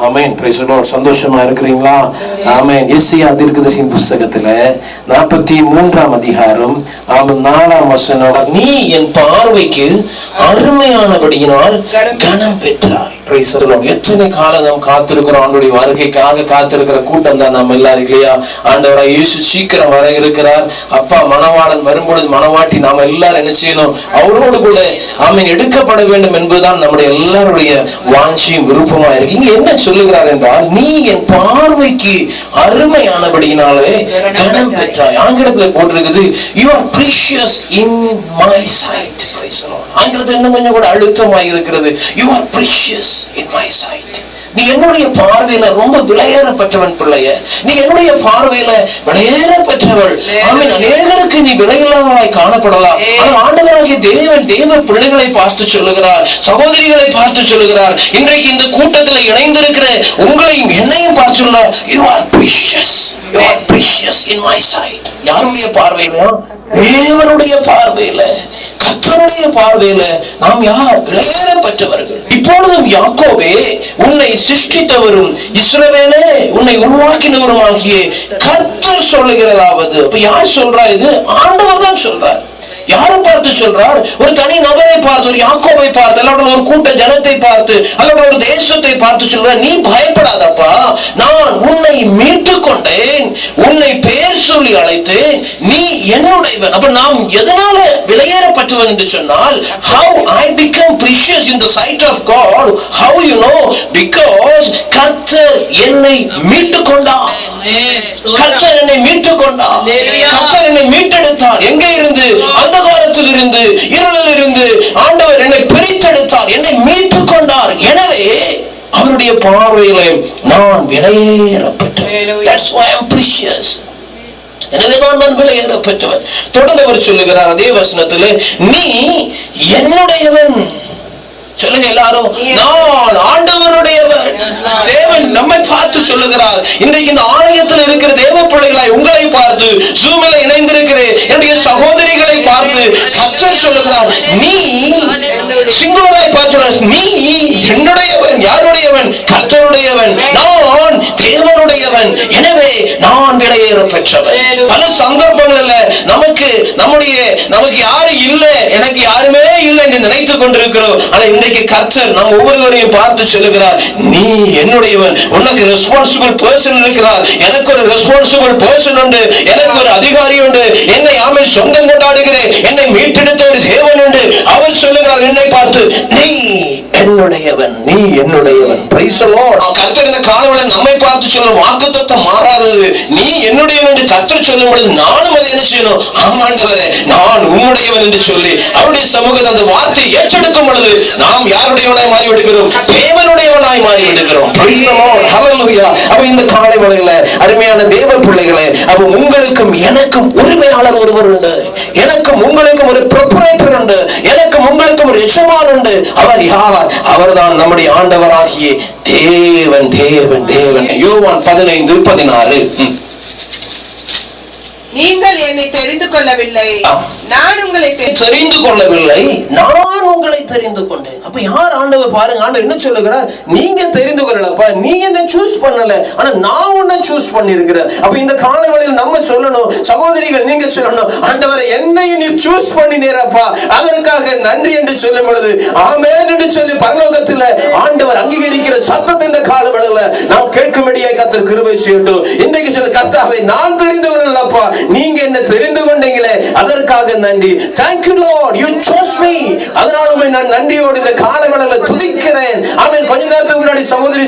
Amen. Price the Lord. சந்தோஷமா இருக்கிறீங்களா? ஆமென். எஸ்ஐயா தீர்க்கதரிசியின் புத்தகத்துல 43ஆம் அதிகாரம் 4ஆம் வசனம், நீ என் பார்வைக்கு அருமையானபடியினால் கனம் பெற்றாய். Praise the Lord. எத்தனை காலம் நாம் காத்திருக்கிறோம் ஆண்டவருடைய வருகைக்காக காத்திருக்கிற கூட்டம் தான் நம்ம எல்லாரும் இல்லையா? ஆண்டவராய் இயேசு சீக்கிரம் வர இருக்கிறார். அப்பா மணவாளன் வரும்பொழுது மணவாட்டி நாம எல்லாரும் என்ன செய்யணும்? அவரோடு கூட ஆமென் எடுக்கப்பட வேண்டும் என்பதுதான் நம்முடைய எல்லாருடைய வாஞ்சியும் விருப்பமா இருக்கு. இங்க என்ன சொல்லுகிறார் என்றால், நீ என் பார்வைக்கு அருமையானபடியினாலே கனம் பெற்றாய். ஆங்கிலத்துல போட்டிருக்குது, you are precious in my sight. ஆங்கிலத்துல இன்னும் கொஞ்சம் கூட அழுத்தமாய் இருக்கிறது, you are precious in my sight. நீ என்னுடைய பார்வையில ரொம்ப விலையேறப்பட்டவன் பிள்ளைய, நீ என்னுடைய பார்வையில விலையேறப்பட்டவள். ஆமென். அநேகருக்கு நீ விலையில்லாதவளாய் காணப்படலாம். ஆனால் ஆண்டவராகிய தேவன் தேவ பிள்ளைகளை பார்த்து சொல்லுகிறார், சகோதரிகளை பார்த்து சொல்லுகிறார், இன்றைக்கு இந்த கூட்டத்தில் இணைந்திருக்கிற உங்களையும் என்னையும் பார்த்து சொல்றார், you are precious, you are precious in my sight. யாருடைய பார்வையில? தேவனுடைய பார்வையில, கர்த்தருடைய பார்வையில நாம் யார்? விலையேறப்பட்டவர்கள். இப்பொழுதும் யாக்கோபே, உன்னை சிருஷ்டித்தவரும் இஸ்ரவேலே உன்னை உருவாக்கினவருமாகிய கர்த்தர் சொல்லுகிறதாவது. அப்ப யார் சொல்றா? இது ஆண்டவர் தான் சொல்றார். யாரை பார்த்து சொல்றார்? ஒரு தனி நபரை பார்த்து, ஒரு யாக்கோபை பார்த்து, அல்லது ஒரு கூட்ட ஜனத்தை பார்த்து, அல்லது ஒரு தேசத்தை பார்த்து சொல்றார், நீ பயப்படாதப்பா, நான் உன்னை மீட்டு கொண்டேன், உன்னை பெயர் சொல்லி அழைத்தேன், நீ என்னுடையவன். அப்ப நாம் எதனால விலையேறப்பட்டவன் என்று சொன்னால், how I become precious in the sight of God, how you know? Because கர்த்தர் என்னை மீட்டு கொண்டார். கர்த்தர் என்னை மீட்டு கொண்டார். கர்த்தர் என்னை மீட்டெடுத்தார். எங்கே இருந்து? அந்த காலத்தில் இருந்து, இருளில் இருந்து ஆண்டவர் என்னை பிரித்தெடுத்தார், என்னை மீட்டுக் கொண்டார். எனவே அவருடைய பார்வையிலே நான் விலையேறப்பட்டவன். That's why I'm precious. எனவே நான் விலையேறப்பட்டவன். தொடர்ந்து அவர் சொல்லுகிறார் அதே வசனத்திலே, நீ என்னுடையவன். சொல்லுங்க எல்லாரும், நான் ஆண்டவருடையவர். தேவன் நம்மை பார்த்து சொல்லுகிறார். இன்றைக்கு இந்த ஆலயத்தில் இருக்கிற தேவ பிள்ளைகளாய் உங்களை பார்த்து, ஜூமில் இணைந்திருக்கிற என்னுடைய சகோதரிகளை பார்த்து கர்த்தர் சொல்லுகிறார், நீ சிங்கோரை பார்த்து, நீ என்னுடையவன். யாருடையவன்? கர்த்தருடையவன். நான் தேவனுடையவன். எனவே நான் விலையேற பெற்றவன். பல சந்தர்ப்பங்களில் நமக்கு யாரு இல்லை, எனக்கு யாருமே இல்லை என்று நினைத்துக் கொண்டிருக்கிறோம். ஆனா இன்றைக்கு கர்த்தர் நம் ஒவ்வொருவரையும் பார்த்து சொல்லுகிறார், நீ என்னுடையவன். உனக்கு ரெஸ்பான்சிபிள் பர்சன் இருக்கிறார், எனக்கு ஒரு ரெஸ்பான்சிபிள் பர்சன் உண்டு, எனக்கு ஒரு அதிகாரி உண்டு, என்னை ஆமென் சொந்தம் கொண்டாடுகிறேன், என்னை மீட்டெடுத்த ஒரு தேவன் உண்டு. அவர் சொல்லுகிறார் என்னை பார்த்து, நீ என்னுடையவன், நீ என்னுடையவன். Price the Lord. கர்த்தர் இந்த காலவெளியில் நம்மை பார்த்து சொல்லும் வாக்குத்தத்தம் மாறாதது. நீ என்னுடையவன் என்று கர்த்தர் சொல்லும் பொழுது நானும் அதை என்ன செய்யணும்? ஆமாண்டவரே, நான் உம்முடையவன் என்று சொல்லி அவருடைய சமூகத்தில் அந்த வார்த்தையை ஏற்றெடுக்கும் பொழுது நாம் யாருடையவனாய் மாறி விடுகிறோம்? தேவனுடையவனாய் மாறி விடுகிறோம். Praise the Lord. ஹல்லேலூயா. அப்ப இந்த காலை வேளையில அருமையான தேவ பிள்ளைகளே, அப்ப உங்களுக்கும் எனக்கும் உரிமையாளர் ஒருவர் உண்டு, எனக்கும் உங்களுக்கும் ஒரு ப்ரொப்ரைட்டர் உண்டு, எனக்கும் உங்களுக்கும் ஒரு எஜமான் உண்டு. அவர் யார்? அவர்தான் நம்முடைய ஆண்டவராகிய தேவன். தேவன் தேவன். யோவான் 15:16. நீங்கள் என்னை தெரிந்து கொள்ளவில்லை, நான் உங்களை தெரிந்து கொள்ளவில்லை, நான் உங்களை தெரிந்து கொண்டேன். அப்ப யார் ஆண்டவர்? பாருங்க, ஆண்டவர் என்ன சொல்லுகிறார்? நீங்க தெரிந்து கொள்ளலப்பா, நீ என்ன சூஸ் பண்ணல, ஆனா நான் உன்னை சூஸ் பண்ணிருக்கிறேன். அப்ப இந்த காலவெளியில் நம்ம சொல்லணும், சகோதரிகள் நீங்க சொல்லணும், ஆண்டவரை என்னை நீ சூஸ் பண்ணினீரப்பா, அதற்காக நன்றி என்று சொல்லும் பொழுது ஆமென் என்று சொல்லி பரலோகத்தில் ஆண்டவர் அங்கீகரிக்கிற சத்தத்தை இந்த காலவெளியில் நாம் கேட்கும்படியாய் கர்த்தர் கிருபை செய்யட்டும். இன்றைக்கு சொல்ல, கர்த்தாவே நான் தெரிந்து கொள்ளலப்பா, நீங்க என்ன தெரிந்து கொண்டீங்களே, அதற்காக நன்றி. Thank you Lord, you chose me. அதனால நான் நன்றியோடு இந்த காலவெளியில் துதிக்கிறேன். ஆமென். கொஞ்ச நேரத்துக்கு முன்னாடி சகோதரி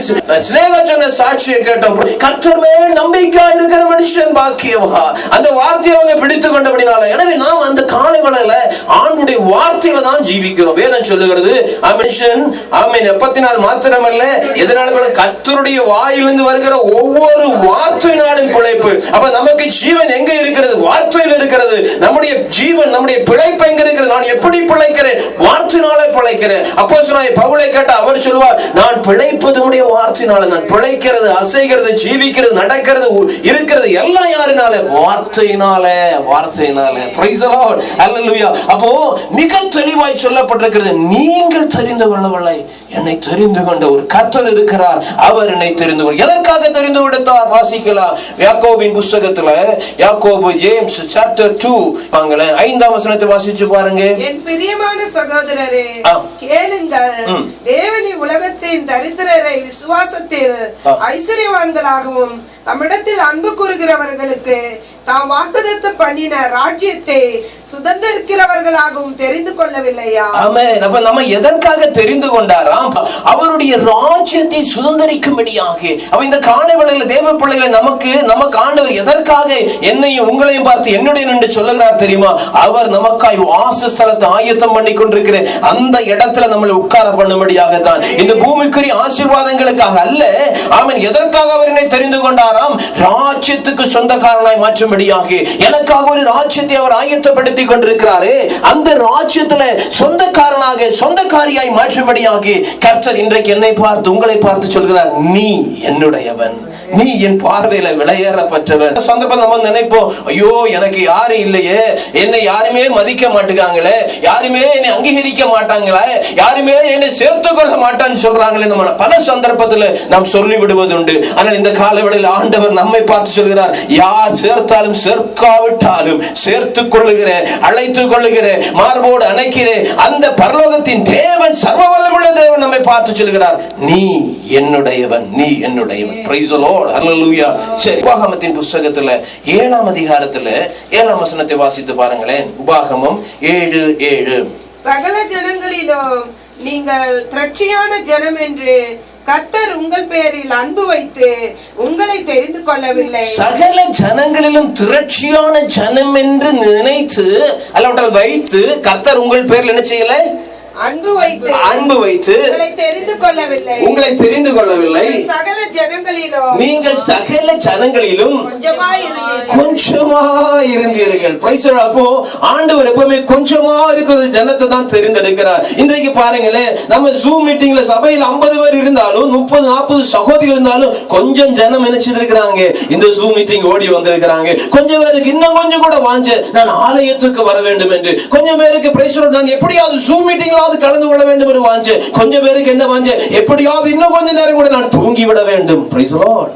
ஸ்னேகா சொன்ன சாட்சியை கேட்டோம். கர்த்தர் மேல் நம்பிக்கை இருக்கிற மனுஷன் பாக்கியவா. அந்த வார்த்தையை அவங்க பிடித்துக் கொண்டபடினால, எனவே நாம் அந்த காலவெளியில் ஆண்டுடைய வார்த்தையில தான் ஜீவிக்கிறோம். வேதம் சொல்லுகிறது, மனுஷன் ஆமென் எப்பத்தினால் மாத்திரமல்ல, எதனால கர்த்தருடைய வாயிலிருந்து வருகிற ஒவ்வொரு வார்த்தையினாலும் பிழைப்பு. அப்ப நமக்கு ஜீவன் எங்க இருக்கிறது? வார்த்தையில் இருக்கிறது. நம்முடைய ஜீவன், நம்முடைய பிழைப்பு எங்க இருக்கிறது? நான் எப்படி பிழைக்கிறேன்? வார்த்தையினாலே பிழைக்கிறேன். அப்போஸ்தலனாகிய பவுலை கேட்ட அவர் சொல்வார், நான் பிழைப்பது உம்முடைய வார்த்தையினால. நான் பிழைக்கிறது, அசைகிறது, ஜீவிக்கிறது, நடக்கிறது, இருக்கிறது எல்லாம் யாரினால? வார்த்தையினாலே. வார்த்தையினாலே. Praise the Lord. ஹல்லேலூயா. அப்போ மிக தெளிவாய் சொல்லப்பட்டிருக்கிறது, நீங்கள் தெரிந்து கொள்ளவில்லை, என்னை தெரிந்து கொண்ட ஒரு கர்த்தர் இருக்கிறார், அவர் என்னை தெரிந்து கொண்டார். எதற்காக தெரிந்து கொடுத்தார்? வாசிக்கலாம் யாக்கோபின் புத்தகத்துல, யாக்கோபு ஜேம்ஸ் சாப்டர் 2 வாங்களேன், 5ஆம் வசனத்தை வாசிச்சு பாருங்க. என் பிரியமான சகோதரரே, கேளுங்கள். தேவனி உலகத்தின் தரித்திரரை விசுவாசத்தில் ஐஸ்வர்யவான்களாகவும் தம்மிடத்தில் அன்பு கூறுகிறவர்களுக்கு தாம் வாக்குத்தத்தம் பண்ணின ராஜ்யத்தை சுதந்திரிக்கிறவர்களாகவும் தெரிந்து கொள்ளவில்லையா? ஆமென். அப்ப நம்ம எதற்காக தெரிந்து கொண்டாராம்? அவருடைய ராஜ்யத்தை சுதந்திரிக்கும்படியாக. அப்ப இந்த காணவளையில தேவ பிள்ளைகளை நமக்கு ஆண்டவர் எதற்காக என்னையும் உங்களையும் பார்த்து என்னுடைய என்று சொல்லுகிறார் தெரியுமா? அவர் நமக்காய் வாசஸ்தலத்தை ஆயத்தம் பண்ணி கொண்டிருக்கிற அந்த இடத்துல நம்மளை உட்கார பண்ணும்படியாகத்தான். இந்த பூமிக்குரிய ஆசீர்வாதங்களுக்காக அல்ல. ஆமென். எதற்காக அவர் என்னை தெரிந்து கொண்டாராம்? ராஜ்யத்துக்கு சொந்தக்காரனாய் மாற்றும்படியாக. எனக்காக ஒரு ராஜ்யத்தை அவர் ஆயத்தப்படுத்தி கொண்டிருக்கிறாரே, அந்த ராஜ்யத்துல சொந்தக்காரனாக, சொந்தக்காரியாய் மாற்றும்படியாக கர்த்தர் இன்றைக்கு என்னை பார்த்து, உங்களை பார்த்து சொல்கிறார், நீ என்னுடையவன், நீ என் பார்வையில விலையேறப்பட்டவன். சந்தர்ப்பம் நம்ம நினைப்போம், ஐயோ எனக்கு யாரும் இல்லையே, என்னை யாருமே மதிக்க மாட்டேங்காங்களே, யாருமே என்னை அங்கீகரிக்க மாட்டாங்களே, யாருமே என்னை சேர்த்து கொள்ள மாட்டான்னு சொல்றாங்களே. நம்ம பல சந்தர்ப்பத்தில் நாம் சொல்லி விடுவது உண்டு. ஆனால் இந்த காலவெளியில் ஆண்டவர் நம்மை பார்த்து சொல்கிறார், யார் சேர்த்தாலும் சேர்க்காவிட்டாலும் சேர்த்துக் கொள்ளுகிற, அழைத்துக் கொள்ளுகிற, மார்போடு அணைக்கிற அந்த பரலோகத்தின் தேவன், சர்வ வல்லமையுள்ள தேவன் நம்மை பார்த்து சொல்கிறார், நீ என்னுடையவன், நீ என்னுடையவன். Price the Lord. ஹல்லேலூயா. சரி, உபாகமத்தின் புத்தகத்துல 7ஆம் அதிகாரத்துல 7ஆம் வசனத்தை வாசித்து பாருங்களேன். உபாகமம் 7:7. சகல ஜனங்களிலும் நீங்கள் திரட்சியான ஜனம் என்று கர்த்தர் உங்கள் பேரில் அன்பு வைத்து உங்களை தெரிந்து கொள்ளவில்லை. சகல ஜனங்களிலும் திரட்சியான ஜனம் என்று நினைத்து, அல்லாவிட்டால் வைத்து, கர்த்தர் உங்கள் பேரில் என்ன செய்யல? அன்பு வைத்து உங்களை தெரிந்து கொள்ளவில்லை. சகல ஜனங்களிலும் நீங்கள் சகல ஜனங்களிலும் கொஞ்சமாய் இருந்தீர்கள். அப்போ ஆண்டவர் எப்பவுமே கொஞ்சமா இருக்கிற ஜனத்தை தான் தெரிந்தெடுக்கிறார். இன்றைக்கு பாருங்களேன், நம்ம ஜூம் மீட்டிங்ல சபையில் 50 பேர் இருந்தாலும் 30-40 சகோதரிகள் இருந்தாலும் கொஞ்சம் ஜனம் நினைச்சிருக்கிறாங்க, இந்த ஜூம் மீட்டிங் ஓடி வந்திருக்கிறாங்க. கொஞ்சம் பேருக்கு இன்னும் கொஞ்சம் கூட வாஞ்ச, நான் ஆலயத்துக்கு வர வேண்டும் என்று. கொஞ்சம் பேருக்கு பிரைஸ் நான் எப்படியாவது ஜூம் மீட்டிங்ல கலந்து கொள்ள வேண்டும் என்று வாஞ்ச. கொஞ்சம் பேருக்கு என்ன வாஞ்ச? எப்படியாவது இன்னும் கொஞ்ச நேரம் கூட நான் தூங்கி விட வேண்டும். Praise the Lord.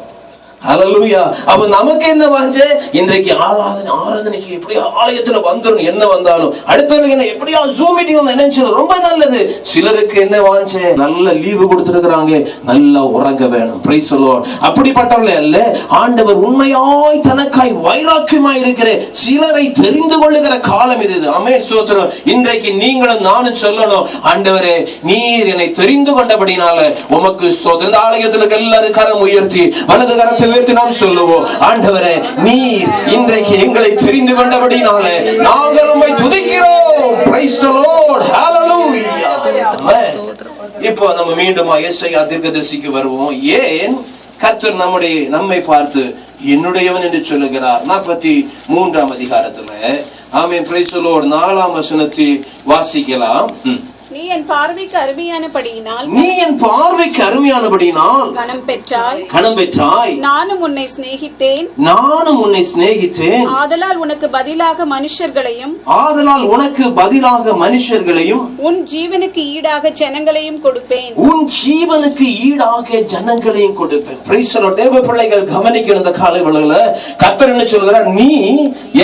ஹல்லேலூயா. அப்ப நமக்கு என்ன வாஞ்சே? இன்றைக்கு ஆராதனைக்கு எப்படியா ஆலயத்துல வந்துரும், என்ன வந்தாலும் அடுத்தவங்களுக்கு என்ன எப்படியா ஜூம் மீட்டிங் வந்து நினைச்சு ரொம்ப நல்லது. சிலருக்கு என்ன வாஞ்சே? நல்ல லீவு கொடுத்திருக்கிறாங்க, நல்லா உறங்க வேணும். Price the Lord. அப்படிப்பட்டவர்களே அல்ல, ஆண்டவர் உண்மையாய் தனக்காய் வைராக்கியமாய் இருக்கிற சிலரை தெரிந்து கொள்ளுகிற காலம் இது. ஆமென். ஸ்தோத்திரம். இன்றைக்கு நீங்களும் நானும் சொல்லணும், ஆண்டவரே நீர் என்னை தெரிந்து கொண்டபடினால உமக்கு ஸ்தோத்திரம். இந்த ஆலயத்துல எல்லாரும் கரம் உயர்த்தி வலது கரத்தை உயர்த்தி நாம் சொல்லுவோம், ஆண்டவரே நீர் இன்றைக்கு எங்களை தெரிந்து கொண்டபடினாலே நாங்கள் உம்மை துதிக்கிறோம். Praise the Lord. ஹல்லேலூயா. இப்போ நம்ம மீண்டும் எஸ்ஐயா தீர்க்கதரிசிக்கு வருவோம். ஏன் கர்த்தர் நம்மை பார்த்து என்னுடையவன் என்று சொல்லுகிறார்? 43ஆம் அதிகாரத்துல ஆமென். Price the Lord. 4ஆம் வசனத்தை வாசிக்கலாம். நீ என் பார்வைக்கு அருமையானபடியினால் கனம் பெற்றாய். நானும் உன்னை சிநேகித்தேன். ஆதலால் உனக்கு பதிலாக மனுஷர்களையும் உன் ஜீவனுக்கு ஈடாக ஜனங்களையும் கொடுப்பேன். Price the Lord. தேவ பிள்ளைகள் கவனிக்கணும். இந்த காலவெளியில கர்த்தர் என்ன சொல்கிறார்? நீ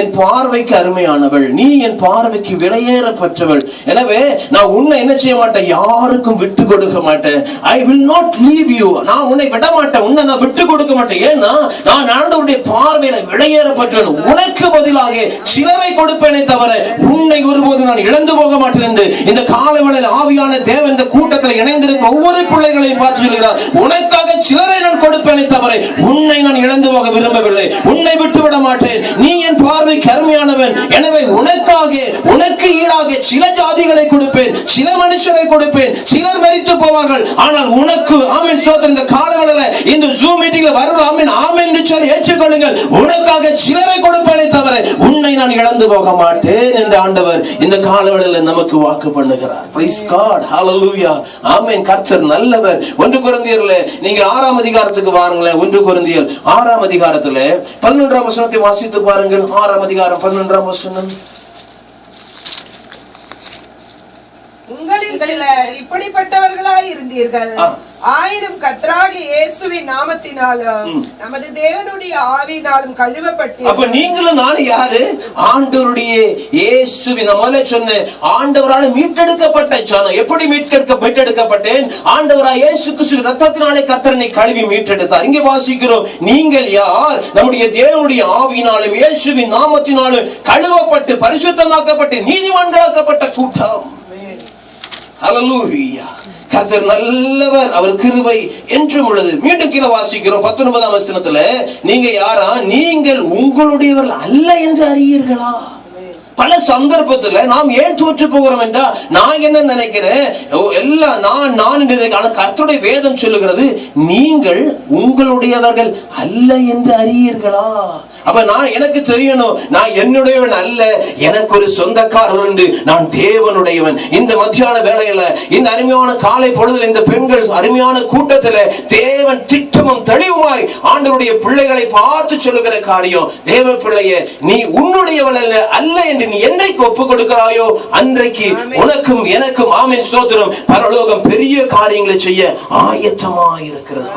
என் பார்வைக்கு அருமையானவள், நீ என் பார்வைக்கு விலையேறப்பட்டவள். எனவே நான் உன்னை என்ன செய்ய மாட்டேன்? யாருக்கும் விட்டு கொடுக்க மாட்டேன். I will not leave you. நான் உன்னை விட மாட்டேன், உன்னை நான் விட்டு கொடுக்க மாட்டேன். ஏன்னா நான் ஆண்டவருடைய பார்வையில விலையேறப்பட்டவன். உனக்கு பதிலாக சிலரை கொடுப்பேனே தவிர உன்னை ஒருபோது நான் இழந்து போக மாட்டேன் என்று இந்த காலவெளியில் ஆவியான தேவன் இந்த கூட்டத்தில் இணைந்திருக்கிற ஒவ்வொரு பிள்ளைகளையும் பார்த்து சொல்கிறார், உனக்காக சிலரை நான் கொடுப்பேன். கொடுப்பேனே தவிர உன்னை நான் இழந்து போக விரும்பவில்லை. உன்னை விட்டு விட மாட்டேன். நீ என் பார்வைக்கு அருமையானவன். எனவே உனக்காக, உனக்கு ஈடாக சில ஜாதிகளை கொடுப்பேன், சில மனுஷரை கொடுப்பேன். சிலர் மரித்து போவார்கள், ஆனால் உனக்கு ஆமென் ஸ்தோத்திரம். இந்த காலவெளியில இந்த ஜூம் மீட்டிங்ல வரும் ஆமென் ஆமென் என்று சொல்லி ஏற்றுக்கொள்ளுங்கள். உனக்காக சிலரை கொடுப்பேனே தவிர உன்னை நான் இழந்து போக மாட்டேன் என்று ஆண்டவர் இந்த காலவெளியில நமக்கு வாக்கு பண்ணுகிறார். பிரைஸ் காட், ஹalleluya, ஆமென். கர்த்தர் நல்லவர். 1 கொரிந்தியர்ல நீங்க 6ஆம் அதிகாரத்துக்கு வாருங்களேன். 1 கொரிந்தியர் 6ஆம் அதிகாரத்துல 11ஆம் வசனத்தை வாசித்து பாருங்கள். 6ஆம் அதிகாரம் 11ஆம் வசனம். உங்களில் சிலர் இப்படிப்பட்டவர்களாய் இருந்தீர்கள். ஆயினும் கர்த்தராகிய இயேசுவின் நாமத்தினாலும் நமது தேவனுடைய ஆவியினாலும் கழுவப்பட்டீர்கள். அப்ப நீங்களும் நானும் யாரு? ஆண்டவருடைய இயேசுவின், நம்மளே சொன்ன ஆண்டவரால் மீட்டெடுக்கப்பட்ட ஜனம். எப்படி மீட்டெடுக்கப்பட்டேன்? ஆண்டவராய் இயேசு கிறிஸ்து ரத்தத்தினாலே கர்த்தரை கழுவி மீட்டெடுத்தார். இங்கே வாசிக்கிறோம், நீங்கள் யார்? நம்முடைய தேவனுடைய ஆவியினாலும் இயேசுவின் நாமத்தினாலும் கழுவப்பட்டு பரிசுத்தமாக்கப்பட்டு நீதிமான்களாக்கப்பட்ட கூட்டம். ஹalleluya. கர்த்தர் நல்லவர், அவர் கிருபை என்றும் உள்ளது. மீண்டும் கீழே வாசிக்கிறோம் 19ஆம் வசனத்துல, நீங்க யாரா? நீங்கள் உங்களுடையவர்கள் அல்ல என்று அறியீர்களா? பல சந்தர்ப்பத்துல நாம் ஏன் தோற்று போகிறோம் என்றா, நான் என்ன நினைக்கிறேன் எல்லாம் நான் ஆனா கர்த்தருடைய வேதம் சொல்லுகிறது, நீங்கள் உங்களுடையவர்கள் அல்ல என்று அறியீர்களா? அப்ப நான் எனக்கு தெரியணும், நான் என்னுடையவன் அல்ல, எனக்கு ஒரு சொந்தக்காரர் உண்டு, நான் தேவனுடையவன். இந்த மத்தியான வேளையில, இந்த அருமையான காலை பொழுதில், இந்த பெண்கள் அருமையான கூட்டத்துல தேவன் திட்டமும் தெளிவுமாய் ஆண்டவருடைய பிள்ளைகளை பார்த்து சொல்லுகிற காரியம், தேவ பிள்ளைய நீ உன்னுடையவள் அல்ல என்று நீ என்றைக்கு ஒப்பு கொடுக்கிறாயோ அன்றைக்கு உனக்கும் எனக்கும் ஆமென் ஸ்தோத்திரம் பரலோகம் பெரிய காரியங்களை செய்ய ஆயத்தமாயிருக்கிறது.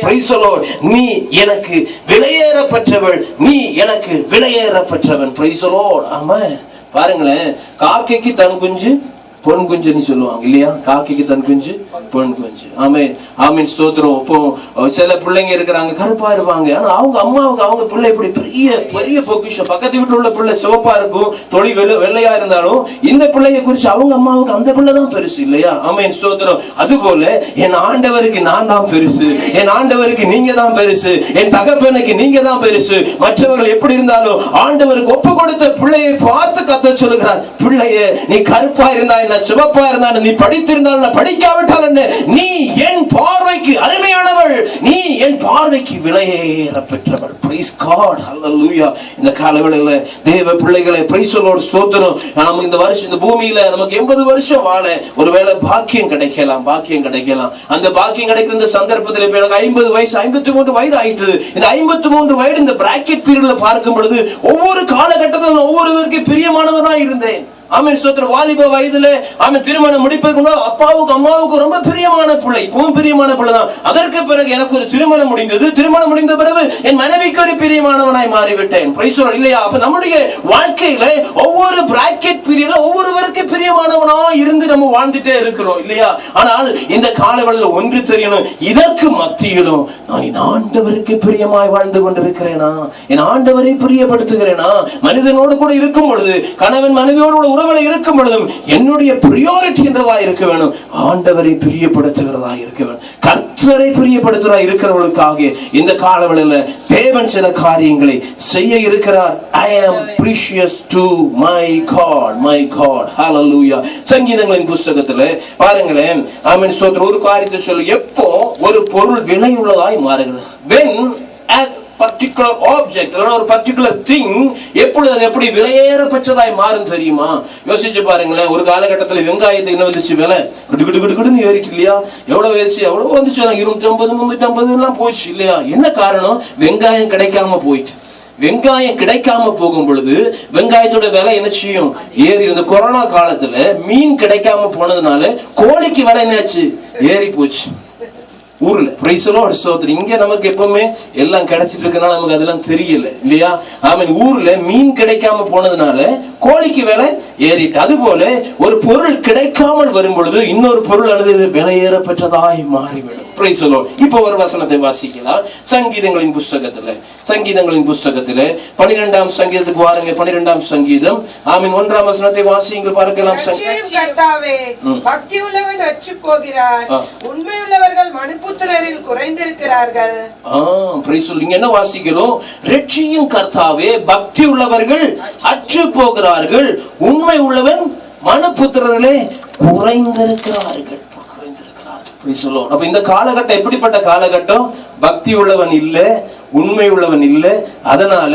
Price the Lord. நீ எனக்கு விலையேறப்பட்டவள், நீ எனக்கு விலையேறப்பட்டவன். Price the Lord. ஆமென். பாருங்களேன், காக்கைக்கு தன் குஞ்சு பொன் குஞ்சுன்னு சொல்லுவாங்க இல்லையா? காக்கைக்கு தன் குஞ்சு பொன் குஞ்சு. ஆமென் ஆமென் ஸ்தோத்திரம். இப்போ சில பிள்ளைங்க இருக்கிறாங்க, கருப்பா இருப்பாங்க, ஆனா அவங்க அம்மாவுக்கு அவங்க பிள்ளை இப்படி பெரிய பெரிய பொக்கிஷம். பக்கத்து வீட்டுல உள்ள பிள்ளை சிவப்பா இருக்கும், தொழி வெள்ளையா இருந்தாலும் இந்த பிள்ளைய குறிச்சு அவங்க அம்மாவுக்கு அந்த பிள்ளை தான் பெருசு இல்லையா? ஆமென் ஸ்தோத்திரம். அதுபோல என் ஆண்டவருக்கு நான் தான் பெருசு, என் ஆண்டவருக்கு நீங்க தான் பெருசு, என் தகப்பனுக்கு நீங்க தான் பெருசு. மற்றவர்கள் எப்படி இருந்தாலும் ஆண்டவருக்கு ஒப்பு கொடுத்த பிள்ளையை பார்த்து கத்த சொல்லுகிறார், பிள்ளைய நீ கருப்பா இருந்தா என்ன, சிவப்பா இருந்தாலும், நீ படித்திருந்தாலும் படிக்காவிட்டால் என்ன, நீ என் பார்வைக்கு அருமையானவள், நீ என் பார்வைக்கு விலையேற பெற்றவள். பிரைஸ் காட், ஹalleluya. இந்த காலவேளையில தேவ பிள்ளைகளை பிரைஸ் தி லார்ட் ஸ்தோத்திரம். நாம இந்த வருஷம் இந்த பூமியில நமக்கு 80 வருஷம் வாழ ஒருவேளை பாக்கியம் கிடைக்கலாம். அந்த பாக்கியம் கிடைக்கிற இந்த சந்தர்ப்பத்தில் இப்ப எனக்கு 50 வயசு 53 வயது ஆயிட்டு. இந்த 53 வயது இந்த பிராக்கெட் பீரியட்ல பார்க்கும் பொழுது ஒவ்வொரு காலகட்டத்தில் ஒவ்வொருவருக்கு பிரியமானவனா இருந்தேன். ஆமென் ஸ்தோத்திரம். வாலிப வயதிலே ஆமென் திருமணம் முடிப்பதற்கு அப்பாவுக்கு அம்மாவுக்கு ரொம்ப பிரியமான பிள்ளை, இப்பவும் பிரியமான பிள்ளை தான். அதற்கு பிறகு எனக்கு ஒரு திருமணம் முடிந்தது. திருமணம் முடிந்த பிறகு என் மனைவிக்கு ஒரு பிரியமானவனாய் மாறிவிட்டேன். Price the Lord. இல்லையா? அப்ப நம்முடைய வாழ்க்கையில ஒவ்வொரு பிராக்கெட் பீரியட்ல ஒவ்வொருவருக்கு பிரியமானவனா இருந்து நம்ம வாழ்ந்துட்டே இருக்கிறோம் இல்லையா? ஆனால் இந்த காலவெளியில ஒன்று தெரியணும், இதற்கு மத்தியிலும் நான் என் ஆண்டவருக்கு பிரியமாய் வாழ்ந்து கொண்டிருக்கிறேனா? என் ஆண்டவரை பிரியப்படுத்துகிறேனா? மனிதனோடு கூட இருக்கும் பொழுது, கணவன் மனைவியோடு உறவுல இருக்கும் பொழுதும் என்னுடைய பிரியாரிட்டி என்றவா இருக்க வேணும், ஆண்டவரை பிரியப்படுத்துகிறதா இருக்க வேணும், கர்த்தரை பிரியப்படுத்துகிறதா இருக்கிறவர்களுக்காக இந்த காலவெளியில தேவன் சில காரியங்களை செய்ய இருக்கிறார். I am precious to my God. Hallelujah. சங்கீதங்களின் புத்தகத்துல பாருங்களேன், ஆமென் ஸ்தோத்திரம். ஒரு காரியத்தை சொல்லு, எப்போ ஒரு பொருள் விலை உள்ளதாய் மாறுகிறது, when a particular object or particular thing எப்பொழுது அது எப்படி விலையேற பெற்றதாய் மாறும் தெரியுமா? யோசிச்சு பாருங்களேன். ஒரு காலகட்டத்தில் வெங்காயத்துக்கு என்ன வந்துச்சு, விலை குடுன்னு ஏறிட்டு இல்லையா? எவ்வளவு வந்துச்சு, 250 350 எல்லாம் போச்சு இல்லையா? என்ன காரணம்? வெங்காயம் கிடைக்காம போயிட்டு. வெங்காயம் கிடைக்காம போகும் பொழுது வெங்காயத்தோட விலை என்ன செய்யும்? ஏறி. இந்த கொரோனா காலத்துல மீன் கிடைக்காம போனதுனால கோழிக்கு விலை என்னாச்சு? ஏறி போச்சு ஊர்ல. பிரைஸ் தி லார்ட் ஸ்தோத்திரம். இங்க நமக்கு எப்பவுமே எல்லாம் கிடைச்சிட்டு இருக்கனால நமக்கு அதெல்லாம் தெரியல இல்லையா? ஆமென். ஊர்ல மீன் கிடைக்காம போனதுனால கோழிக்கு விலை ஏறிட்டு. அதுபோல ஒரு பொருள் கிடைக்காமல் வரும் பொழுது இன்னொரு பொருள் அல்லது விலையேற பெற்றதாய் மாறிவிடும். Price the Lord. இப்போ ஒரு வசனத்தை வாசிக்கலாம். சங்கீதங்களின் புத்தகத்திலே 12ஆம் சங்கீதத்துக்கு வாருங்க. 12ஆம் சங்கீதம் ஆமென் 1ஆம் வசனத்தை வாசியுங்கள் பார்க்கலாம். கர்த்தாவே, பக்தி உள்ளவன் அற்றுப் போகிறார், உண்மை உள்ளவர்கள் மனு மனுபுத்திரரில் குறைந்திருக்கிறார்கள். இங்க என்ன வாசிக்கிறோம்? ரட்சியும் கர்த்தாவே, பக்தி உள்ளவர்கள் அற்று போகிறார்கள், உண்மை உள்ளவன் மனுபுத்திரர்களே குறைந்திருக்கிறார்கள். அப்ப இந்த காலகட்டம் எப்படிப்பட்ட காலகட்டம்? பக்தி உள்ளவன் இல்ல, உண்மை உள்ளவன் இல்ல. அதனால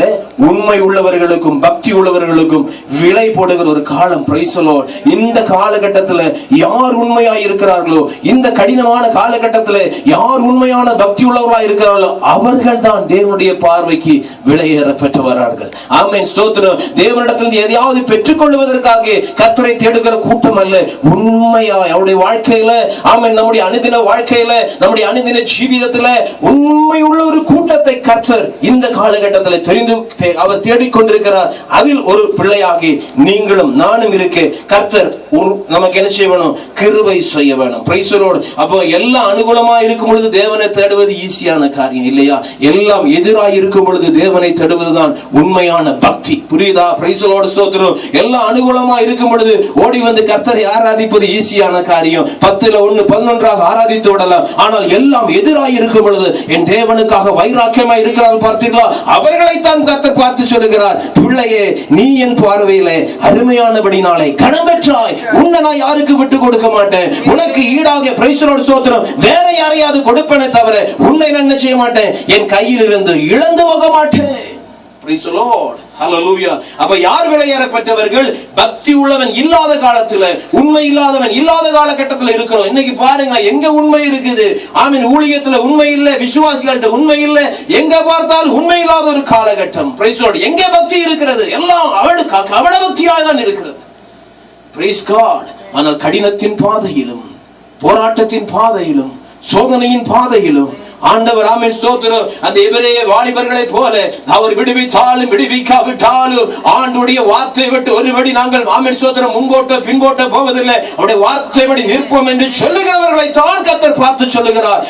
உண்மை உள்ளவர்களுக்கும் பக்தி உள்ளவர்களுக்கும் விலை போடுகிற ஒரு காலம். Price the Lord. இந்த காலகட்டத்துல யார் உண்மையா இருக்கிறார்களோ, இந்த கடினமான காலகட்டத்துல யார் உண்மையான பக்தி உள்ளவர்களா இருக்கிறார்களோ அவர்கள் தான் தேவனுடைய பார்வைக்கு விலையேற பெற்றவர்கள். ஆமென், ஸ்தோத்திரம். தேவனிடத்திலிருந்து எதையாவது பெற்றுக் கொள்வதற்காக கர்த்தரை தேடுகிற கூட்டம் அல்ல. உண்மையா அவருடைய வாழ்க்கையில, ஆமென், நம்முடைய அனுதின வாழ்க்கையில, நம்முடைய அனுதின ஜீவிதத்துல உண்மை உள்ள ஒரு கூட்டத்தை கர்த்தர் இந்த காலகட்டத்தில் தெரிந்து அவர் தேடிக்கொண்டிருக்கிறார். அதில் ஒரு பிள்ளையாகி நீங்களும் நானும் இருக்க கர்த்தர் நமக்கு என்ன செய்ய வேணும்? கிருபை செய்ய வேணும். Price the Lord. அப்போ எல்லாம் அனுகூலமா இருக்கும் பொழுது தேவனை தேடுவது ஈஸியான காரியம் இல்லையா? எல்லாம் எதிராக இருக்கும் பொழுது தேவனை தேடுவதுதான் உண்மையான பக்தி. புரியுதா? பிரைஸ் தி லார்ட், ஸ்தோத்திரம். எல்லாம் அனுகூலமா இருக்கும் பொழுது ஓடி வந்து கர்த்தரை ஆராதிப்பது ஈஸியான காரியம். 10ல் 1 11ஆக ஆராதித்து விடலாம். ஆனால் எல்லாம் எதிராக இருக்கும் பொழுது என் தேவனுக்காக வைராக்கியமா இருக்கிறார்கள் பார்த்தீர்களா? அவர்களைத்தான் கர்த்தர் பார்த்து சொல்லுகிறார், பிள்ளையே, நீ என் பார்வையிலே அருமையானபடினாலே கனம் பெற்றாய். உன்னை நான் யாருக்கு விட்டு கொடுக்க மாட்டேன். உனக்கு ஈடாக பிரைஸ் தி லார்ட், ஸ்தோத்திரம், வேற யாரையாவது கொடுப்பேனே தவிர உன்னை நான் என்ன செய்ய மாட்டேன், என் கையில் இருந்து இழந்து போக மாட்டேன். Praise the Lord. ஹல்லேலூயா. அப்ப யார் விலையேற பெற்றவர்கள்? பக்தி உள்ளவன் இல்லாத காலத்துல, உண்மை இல்லாதவன் இல்லாத காலகட்டத்தில் இருக்கிறோம். இன்னைக்கு பாருங்க, எங்க உண்மை இருக்குது? ஆமென். ஊழியத்துல உண்மை இல்ல, விசுவாசிகள்ட்ட உண்மை இல்ல, எங்க பார்த்தாலும் உண்மை இல்லாத ஒரு காலகட்டம். Praise the Lord. எங்க பக்தி இருக்கிறது? எல்லாம் அவட பக்தியாக தான் இருக்கிறது. Praise God. ஆனால் கடினத்தின் பாதையிலும், போராட்டத்தின் பாதையிலும், சோதனையின் பாதையிலும் ஆண்டவர், ஆமென், ஸ்தோத்திரம், அந்த எபிரேய வாலிபர்களை போல அவர் விடுவித்தாலும் விடுவிக்காவிட்டாலும் ஆண்டுடைய வார்த்தை விட்டு ஒருபடி நாங்கள், ஆமென், ஸ்தோத்திரம், முன்போட்ட பின்போட்ட போவதில்லை, அவருடைய வார்த்தைப்படி நிற்போம் என்று சொல்லுகிறவர்களை தான் கர்த்தர் பார்த்து சொல்லுகிறார்.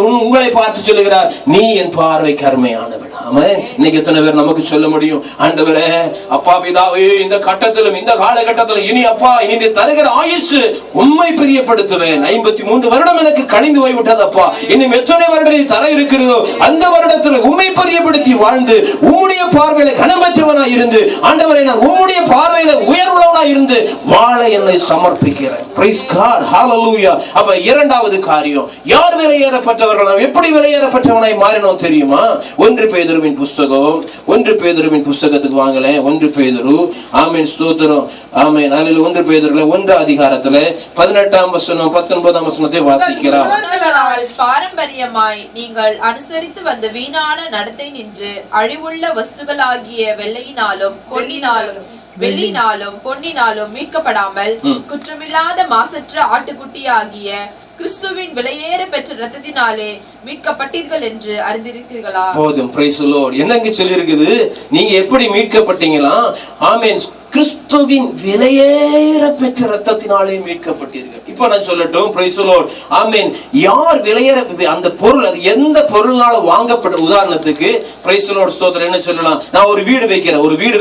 உங்களை பார்த்து சொல்லுகிறார், நீ என் பார்வைக்கு அருமையானவன். ஆமென். இன்னைக்கு எத்தனை பேர் நமக்கு சொல்ல முடியும், ஆண்டவரே, அப்பா பிதாவே, இந்த கட்டத்திலும் இந்த காலகட்டத்திலும் இனி அப்பா, இனி தருகிற ஆயுசு உம்மை பிரியப்படுத்துவேன். 53 வருடம் எனக்கு கழிந்து போய்விட்டது அப்பா, இன்னும் எத்தனை வருடத்தை தர இருக்கிறதோ அந்த வருடத்தில் உம்மை பிரியப்படுத்தி வாழ்ந்து உம்முடைய பார்வையில கனமற்றவனாய் இருந்து, ஆண்டவரே, நான் உம்முடைய பார்வையில உயர்வுள்ளவனாய் இருந்து வாழ என்னை சமர்ப்பிக்கிறேன். Praise God. ஹல்லேலூயா. அப்ப இரண்டாவது காரியம், யார் விலையேறப்பட்டவர்கள்? நாம் எப்படி விலையேறப்பட்டவனாய் மாறினோம் தெரியுமா? 1 பேதுருவின் புஸ்தகம், 1 பேதுருவின் புஸ்தகத்துக்கு வாங்கல. 1 பேதுரு, ஆமென், ஸ்தோத்திரம், ஆமென். அதில் 1 பேதுருல 1 அதிகாரத்துல 18ஆம் வசனம் 19ஆம் வசனத்தை வாசிக்கலாம். பாரம்பரியமாய் நீங்கள் அனுசரித்து வந்த வீணான நடத்தை நின்று அழிவுள்ள வஸ்துகளாகிய வெள்ளினாலும் பொன்னினாலும் மீட்கப்படாமல் குற்றமில்லாத மாசற்ற ஆட்டுக்குட்டியாகிய கிறிஸ்துவின் விலையேற பெற்ற இரத்தத்தினாலே மீட்கப்பட்டீர்கள் என்று அறிந்திருக்கிறீர்களா? போதும். Price the Lord. என்னங்க சொல்லி இருக்குது? நீங்க எப்படி மீட்கப்பட்டீங்களா? ஆமென். கிறிஸ்துவின் விலையேற பெற்ற இரத்தத்தினாலே மீட்கப்பட்டீர்கள். இப்ப நான் சொல்லட்டும், பிரைஸ் தி லார்ட், ஆமென். யார் விலையேற, அந்த பொருள் அது எந்த பொருள்னால வாங்கப்பட்ட, உதாரணத்துக்கு பிரைஸ் தி லார்ட், ஸ்தோத்திரம், என்ன சொல்லலாம்? நான் ஒரு வீடு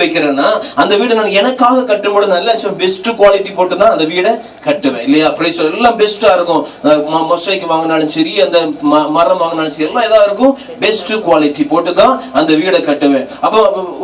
வைக்கிறேன்னா அந்த வீடு நான் எனக்காக கட்டும்போது நல்ல பெஸ்ட் குவாலிட்டி போட்டு தான் அந்த வீடை கட்டுவேன் இல்லையா? Price the Lord. எல்லாம் பெஸ்டா இருக்கும். மொசைக்கு வாங்கினாலும் சரி, அந்த மரம் வாங்கினாலும் சரி, எல்லாம் எதா இருக்கும், பெஸ்ட் குவாலிட்டி போட்டு தான் அந்த வீடை கட்டுவேன். அப்ப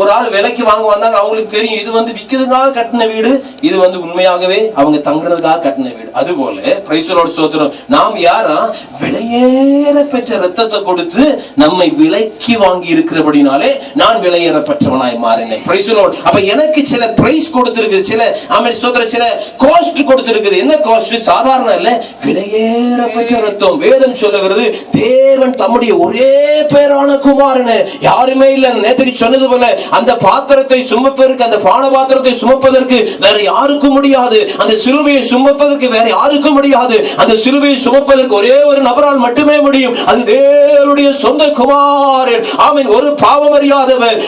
ஒரு ஆள் விலைக்கு வாங்க வந்தாங்க, அவங்களுக்கு தெரியும் இது வந்து விற்கிறதுக்காக கட்டின வீடு, இது வந்து உண்மையாகவே அவங்க தங்குறதுக்காக கட்டின வீடு. அதுபோல பிரைஸ் தி லார்ட், ஸ்தோத்திரம், நாம் யாரா? விலையேற பெற்ற இரத்தத்தை கொடுத்து நம்மை விலைக்கு வாங்கி இருக்கிறபடினாலே நான் விலையேறப்பட்டவனாய் மாறினேன். Price the Lord. அப்ப எனக்கு சில பிரைஸ் கொடுத்திருக்கு, சில, ஆமென், ஸ்தோத்திரம், சில காஸ்ட் கொடுத்திருக்கு. என்ன காஸ்ட்? சாதாரண இல்ல, விலையேற பெற்ற இரத்தம். வேதம் சொல்லுகிறது, தேவன் தம்முடைய ஒரே பேரான குமாரனை, யாருமே இல்ல, நேற்று சொன்னது போல அந்த பாத்திரத்தை சுமப்பதற்கு, அந்த பான பாத்திரத்தை சுமப்பதற்கு வேற யாருக்கும் முடியாது. அந்த சிலுவையை சுமப்பதற்கு வேற யாருக்கும் முடியாது. அந்த சிலுவையை சுமப்பதற்கு ஒரே ஒரு நபரால் மட்டுமே முடியும். முடியும்? அது தேவனுடைய சொந்த குமாரன். ஆமென். ஒரு பாவம் அறியாதவர்,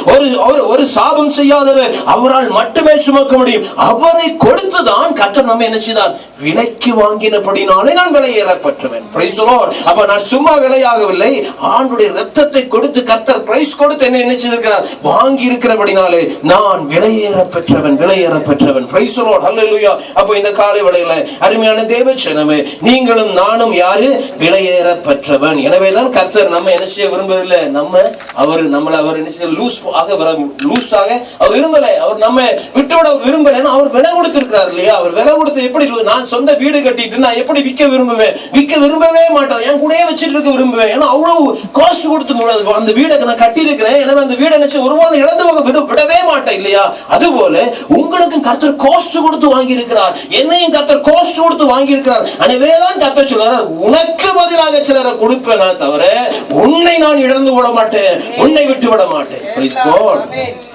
ஒரு சாபம் செய்யாதவர், அவரால் மட்டுமே சுமக்க முடியும். அவரை கொடுத்துதான் கர்த்தர் நம்ம என்ன செய்தார்? விலைக்கு வாங்கினபடினாலே நான் விலையேறப்பட்டவன். Price the Lord. அப்ப நான் சும்மா விலையாகவில்லை, ஆண்டுடைய இரத்தத்தை கொடுத்து கர்த்தர் பிரைஸ் கொடுத்து என்ன செய்திருக்கிறார்? வாங்கி இருக்கிறபடினாலே நான் விலையேறப்பட்டவன், விலையேறப்பட்டவன். Price the Lord. ஹல்லேலூயா. அப்ப இந்த காலை வேளையில அருமையான தேவஜனமே, நீங்களும் நானும் யாரு? விலையேறப்பட்டவன். எனவேதான் கர்த்தர் நம்ம என்ன செய்ய விரும்பவில்லை. அவர் என்ன செய்ய லூஸாக அவர் விரும்பல. அவர் நம்ம விட்டுவிட விரும்பல. அவர் விலை கொடுத்திருக்கிறார் இல்லையா? அவர் விலை கொடுத்து எப்படி? நான் சொந்த வீடு கட்டிட்டு நான் எப்படி விற்க விரும்புவேன்? விற்க விரும்பவே மாட்டேன். என் கூடயே வச்சிட்டு இருக்க விரும்புவேன். ஏன்னா அவ்வளவு காஸ்ட் கொடுத்து அந்த வீடை நான் கட்டி இருக்கிறேன். எனவே அந்த வீடை நினைச்சு ஒருவாரம் இழந்து விடவே மாட்டேன் இல்லையா? அதுபோல உங்களுக்கும் கர்த்தர் காஸ்ட் கொடுத்து வாங்கி இருக்கிறார். என்னையும் கர்த்தர் காஸ்ட் கொடுத்து வாங்கி இருக்கிறார். எனவேதான் கர்த்தர் சொல்றார், உனக்கு பதிலாக சிலரை கொடுப்பேன் தவிர உன்னை நான் இழந்து விட மாட்டேன், உன்னை விட்டு விட மாட்டேன். Praise God.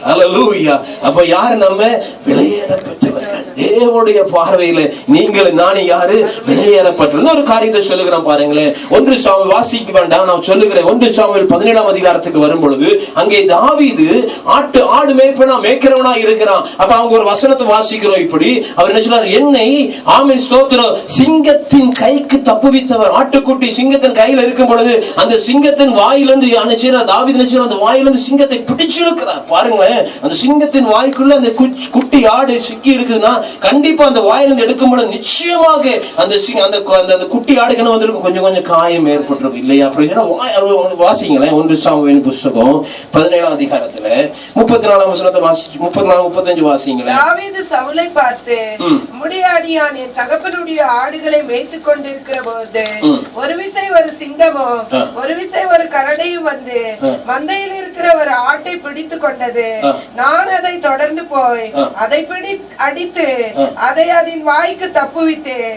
Hallelujah. அப்ப யார்? நம்ம விலையேறப்பட்டவர்கள். தேவனுடைய பார்வையில நீங்கள் நானே யாரு? விலையேறப்பட்டவர்கள். ஒரு காரியத்தை சொல்லுகிறேன் பாருங்களேன். 1 சாமுவேல் வாசிக்க வேண்டாம், நான் சொல்லுகிறேன். 1 சாமுவேல் 17ஆம் அதிகாரத்துக்கு வரும் பொழுது அங்கே தாவீது ஆடு மேய்க்கிறவனா இருக்கிறான். அப்ப அவங்க ஒரு வசனத்தை வாசிக்கிறோம் இப்படி. அவர் என்ன சொல்றார்? என்னை ஆமென் ஸ்தோத்திரம் சிங்கத்தின் கைக்கு தப்புவித்தவர். ஆட்டுக்குட்டி சிங்கத்தின் கையில இருக்கும் பொழுது அந்த சிங்கத்தின் வாயிலிருந்து தாவீது அந்த வாயிலிருந்து சிங்கத்தை பிடிச்சு இழுக்கிறார். பாருங்களேன், அந்த சிங்கத்தின் வாய்க்குள்ள அந்த குட்டி ஆடு சிக்கி இருக்குதுன்னா கண்டிப்பா அந்த வாயிலிருந்து எடுக்கும் பொழுது நிச்சயமாக அந்த குட்டி ஆடுக்கு வந்திருக்கும், கொஞ்சம் கொஞ்சம் காயம் ஏற்பட்டிருக்கும் இல்லையா? வாசிங்களேன் 1 சாமுவேல் புத்தகம் 17ஆம் அதிகாரத்துல 34ஆம் வசனத்தை வாசிச்சு 34-35 வாசிங்களேன். தாவீது சவுலை பார்த்து, முடியாடியான் என் தகப்பனுடைய ஆடுகளை மேய்த்துக் கொண்டிருக்கிற போது ஒரு விசை ஒரு சிங்கமும் ஒரு விசை ஒரு கரடியும் வந்து மந்தையில் இருக்கிற ஒரு ஆட்டை பிடித்து கொண்டது. நான் அதை தொடர்ந்து போய் அதை அடித்து அதை அதன் வாய்க்கு தப்புவித்தேன்.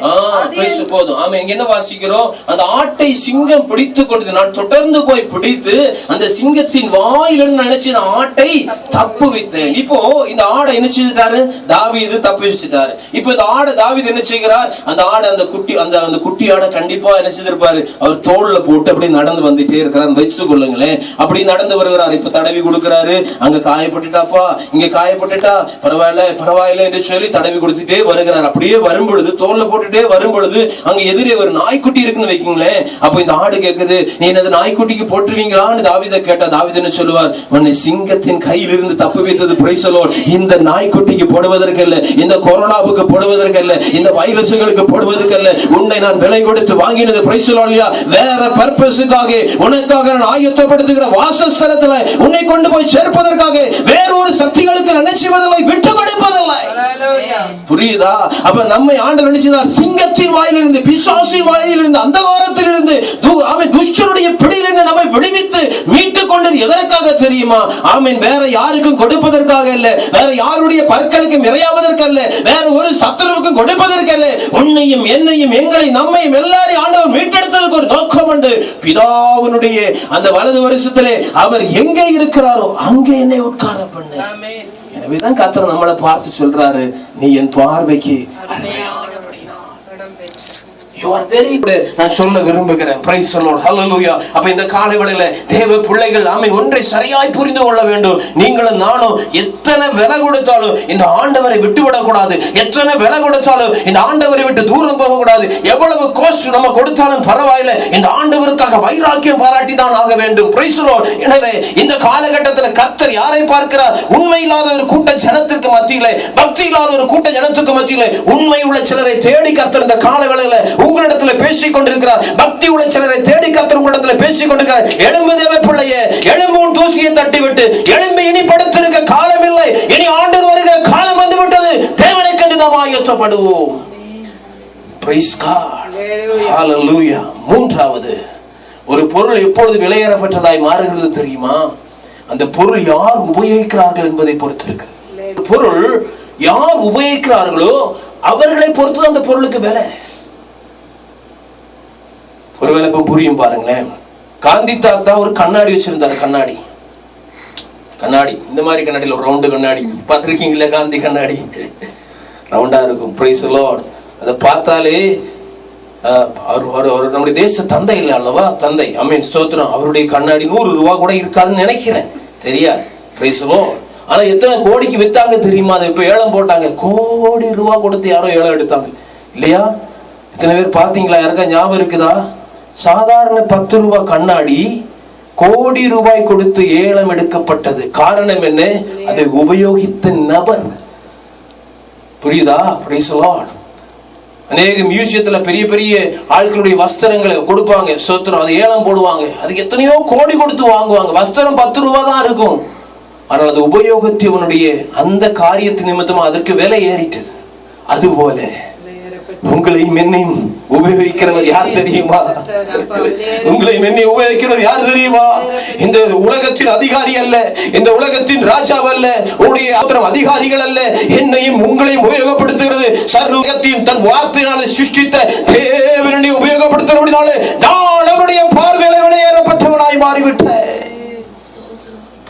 போதும். ஆமா, இங்க என்ன வாசிக்கிறோம்? அந்த ஆட்டை சிங்கம் பிடித்து கொண்டது. நான் தொடர்ந்து போய் பிடித்து அந்த சிங்கத்தின் வாயிலிருந்து நினைச்சு ஆட்டை தப்புவித்தேன். இப்போ இந்த ஆடை என்ன செய்தாரு? தாவீது தப்புவிச்சிட்டாரு. இப்போ இந்த ஆடை தாவீது என்ன செய்கிறார்? அந்த ஆடை அந்த குட்டி ஆடை கண்டிப்பா என்ன செய்திருப்பாரு? அவர் தோல்ல போட்டு அப்படி நடந்து வந்துட்டே இருக்கிறார். வச்சு கொள்ளுங்களேன், அப்படி நடந்து வருகிறார். இப்ப தடவி கொடுக்கிறாரு. அங்க காயப்பட்டுட்டாப்பா, இங்க காயப்பட்டுட்டா, பரவாயில்ல என்று சொல்லி தடவி கொடுத்துட்டே வருகிறார். அப்படியே வரும் பொழுது தோல்ல போட்டுட்டே வரும் பொழுது அங்க எதிரே ஒரு நாய்க்குட்டி இருக்குன்னு வைக்கீங்களேன். அப்ப இந்த ஆடு கேக்குது, நீ என்னது நாய்க்குட்டிக்கு போட்டுருவீங்களான்னு தாவீதை கேட்டா தாவீது என்ன சொல்லுவார்? உன்னை சிங்கத்தின் கையிலிருந்து தப்பு வைத்தது பிரைஸ் தி லார்ட். இந்த நாய்க்குட்டிக்கு போடுவதற்கு அல்ல, இந்த கொரோனாவுக்கு போடுவதற்கு அல்ல, இந்த வைரசுகளுக்கு போடுவதற்கு அல்ல, உன்னை நான் விலை கொடுத்து வாங்கினது பிரைஸ் தி லார்ட். வேற பர்பஸுக்காக உனக்காக நான் ஆயத்தப்படுத்துகிற வாசஸ்தலத்துல உன்னை கொண்டு போய் சேர்ப்பதற்காக வேற ஒரு சக்திகளுக்கு நினைச்சுவதில்லை, விட்டு கொடுப்பதில்லை. புரியுதா? அப்ப நம்மை ஆண்டவர் நினைச்சார் சிங்கத்தின் வாயிலிருந்து, பிசாசின் வாயிலிருந்து, அந்தகாரத்திலிருந்து, துஷ்டனுடைய பிடியிலிருந்து நம்மை விடுவித்து மீட்டுக் கொண்டது எதற்காக தெரியுமா? ஆமென். வேற யாருக்கும் கொடுப்பதற்காக அல்ல, வேற யாருடைய பற்களுக்கும் இறையாவதற்கு அல்ல, வேற ஒரு சத்துருவுக்கும் கொடுப்பதற்கு அல்ல. உன்னையும் என்னையும் எங்களையும் நம்மையும் எல்லாரையும் ஆண்டவர் மீட்டெடுத்ததற்கு ஒரு நோக்கம் உண்டு. பிதாவினுடைய அந்த வலது வருஷத்திலே அவர் எங்கே இருக்கிறாரோ அங்கே என்னை உட்கார பண்ணு. எனவேதான் கர்த்தர் நம்மளை பார்த்து சொல்றாரு, நீ என் பார்வைக்கு நான் சொல்ல விரும்புகிறேன். Praise the Lord. ஹல்லேலூயா. அப்ப இந்த காலை வேளையில தேவ பிள்ளைகள் ஆமென் ஒன்றை சரியாய் புரிந்து கொள்ள வேண்டும். நீங்களும் நானும் எத்தனை விலை கொடுத்தாலும் இந்த ஆண்டவரை விட்டுவிடக் கூடாது. எத்தனை விலை கொடுத்தாலும் இந்த ஆண்டவரை விட்டு தூரம் போக கூடாது. எவ்வளவு காஸ்ட் நம்ம கொடுத்தாலும் பரவாயில்லை, இந்த ஆண்டவருக்காக வைராக்கியம் பாராட்டி தான் ஆக வேண்டும். Praise the Lord. எனவே இந்த காலகட்டத்தில் கர்த்தர் யாரை பார்க்கிறார்? உண்மை இல்லாத ஒரு கூட்ட ஜனத்திற்கு மத்தியிலே, பக்தி இல்லாத ஒரு கூட்ட ஜனத்துக்கு மத்தியிலே உண்மை உள்ள சிலரை தேடி கர்த்தர் இந்த கால வேளையில உங்களிடத்துல பேசிக் கொண்டிருக்கிறார். பக்தி உள்ள சிலரை தேடி கர்த்தர் உங்களிடத்துல பேசிக் கொண்டிருக்கிறார். எழும்பு தேவ பிள்ளையே, எழும்பும் தூசியை தட்டிவிட்டு எழும்பி இனி படுத்திருக்க காலம் இல்லை, இனி ஆண்டவர் வருகிற காலம் வந்து விட்டது. தேவனை கண்டு நாம் ஆயத்தப்படுவோம். Praise God. Hallelujah. மூன்றாவது, ஒரு பொருள் எப்பொழுது விலையேறப்பட்டதாய் மாறுகிறது தெரியுமா? அந்த பொருள் யார் உபயோகிக்கிறார்கள் என்பதை பொறுத்திருக்கு. பொருள் யார் உபயோகிக்கிறார்களோ அவர்களை பொறுத்து அந்த பொருளுக்கு விலை. ஒருவேளை இப்ப புரியும் பாருங்களேன். காந்தி தாத்தா ஒரு கண்ணாடி வச்சிருந்தாரு. கண்ணாடி இந்த மாதிரி கண்ணாடியில் ஒரு ரவுண்டு கண்ணாடி பார்த்திருக்கீங்களா? காந்தி கண்ணாடி ரவுண்டா இருக்கும். Price the Lord. அதை பார்த்தாலே நம்முடைய தேச தந்தை இல்லை அல்லவா, தந்தை அமீன் ஸ்தோத்திரம், அவருடைய கண்ணாடி 100 ரூபா கூட இருக்காதுன்னு நினைக்கிறேன், தெரியாது. ஆனா எத்தனை கோடிக்கு வித்தாங்க தெரியுமா? அதை இப்ப ஏலம் போட்டாங்க, கோடி ரூபா கொடுத்து யாரோ ஏலம் எடுத்தாங்க இல்லையா? எத்தனை பேர் பார்த்தீங்களா? யாருக்கா ஞாபகம் இருக்குதா? சாதாரண 10 ரூபா கண்ணாடி கோடி ரூபாய் கொடுத்து ஏலம் எடுக்கப்பட்டது. காரணம் என்ன? அதை உபயோகித்த நபர். புரியுதா? Price the Lord. அநேக மியூசியத்துல பெரிய பெரிய ஆட்களுடைய வஸ்திரங்களை கொடுப்பாங்க, சோத்திரம், அது ஏலம் போடுவாங்க. அதுக்கு எத்தனையோ கோடி கொடுத்து வாங்குவாங்க. வஸ்திரம் 10 ரூபா தான் இருக்கும், ஆனால் அது உபயோகித்தவனுடைய அந்த காரியத்தின் நிமித்தமா அதற்கு விலை ஏறிட்டது. அதுபோல உங்களையும் என்னையும் உபயோகிக்கிறவர் யார் தெரியுமா? உங்களையும் என்னை உபயோகிக்கிறவர் யார் தெரியுமா? இந்த உலகத்தின் அதிகாரி அல்ல, இந்த உலகத்தின் ராஜா அல்ல, உங்களுடைய அதிகாரிகள் அல்ல. என்னையும் உங்களையும் உபயோகப்படுத்துகிறது சர்வத்தையும் தன் வார்த்தையினால சிருஷ்டித்த தேவனை உபயோகப்படுத்துறபடினாலே நான் அவருடைய பார்வையில வெளியேறப்பட்டவனாய் மாறிவிட்டேன்.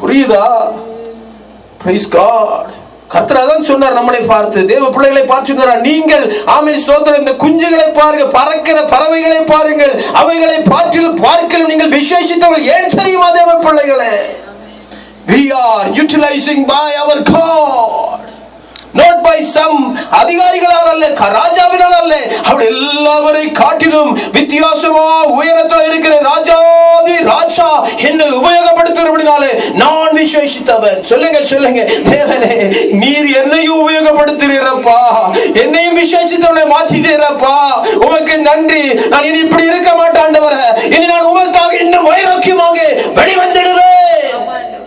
புரியுதா? Praise God. கர்த்தர் சொன்னார் நம்மளை பார்த்து, தேவ பிள்ளைகளை பார்த்து சொன்னார், நீங்கள் ஆமென் ஸ்தோத்திரம், இந்த குஞ்சுகளை பாருங்க, பறக்கிற பறவைகளை பாருங்கள், அவைகளை பார்க்கலும் நீங்கள் விசேஷித்தவர்கள். ஏன் தெரியுமா தேவ பிள்ளைகளே? We are utilizing by our God, not by some அதிகாரிகளால் அல்ல, ராஜாவினால் அல்ல. அவர் எல்லாவரை காட்டிலும் வித்தியாசமா உயரத்தில் இருக்கிற ராஜாதி ராஜா என்னை உபயோகப்படுத்துகிறபடினாலே நான் விசேஷித்தவன். சொல்லுங்க சொல்லுங்க, தேவனே நீர் என்னையும் உபயோகப்படுத்துகிறப்பா, என்னையும் விசேஷித்தவனை மாற்றிட்டீரப்பா, உமக்கு நன்றி. நான் இனி இப்படி இருக்க மாட்டாண்டவர, இனி நான் உமக்காக இன்னும் வைராக்கியமாக வெளிவந்திடுவேன்.